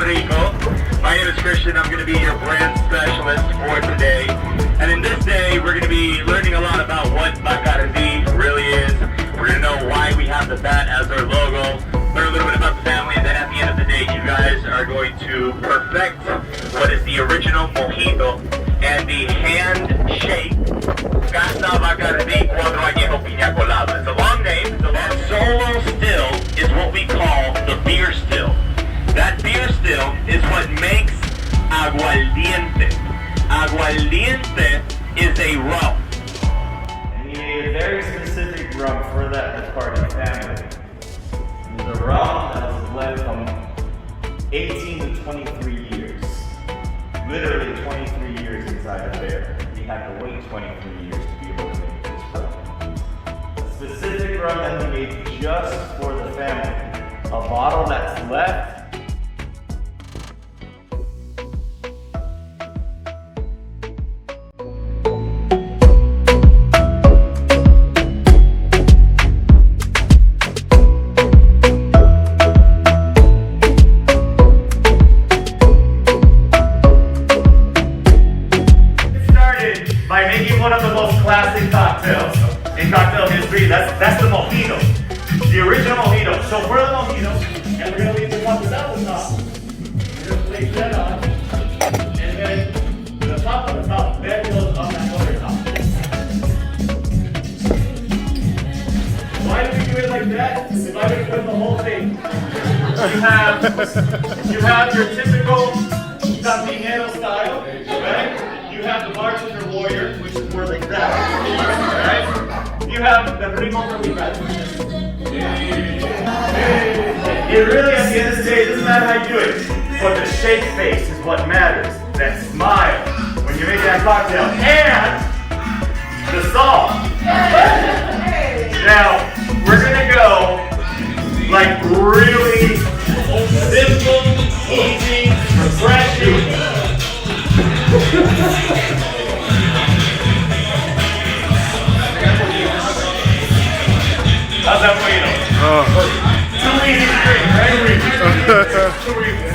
Puerto Rico. My name is Christian. I'm going to be your brand specialist for today. And in this day, we're going to be learning a lot about what Bacardi really is. We're going to know why we have the bat as our logo, learn a little bit about the family, and then at the end of the day, you guys are going to perfect what is the original mojito and the handshake Casa Bacardi Cuatro Añejo Piña Colada. It's a long name. That solo still is what we call the beer still. That beer still is what makes aguardiente. Aguardiente is a rum. And you need a very specific rum for that Bacardi family. It's a rum that was blend from 18 to 23 years. Literally 23 years inside a barrel. We had to wait 23 years to be able to make this rum. A specific rum that we made just for the family. A bottle that's left. By making one of the most classic cocktails in cocktail history, that's the mojito, the original mojito. So for the mojito, and we're gonna leave the top without the top. We're gonna place that on, and then the top of the top then goes on that other top. Why do we do it like that? If I would put the whole thing, you have your typical Campinero style, right? You have the bartender warrior, which is more like that, right? You have the primo from the back. It really, at the end of the day, it doesn't matter how you do it, but the shake face is what matters. That smile when you make that cocktail, and the salt. Now, we're gonna go like really simple, easy, refreshing. How's that for you? Too easy to drink, right? Too easy.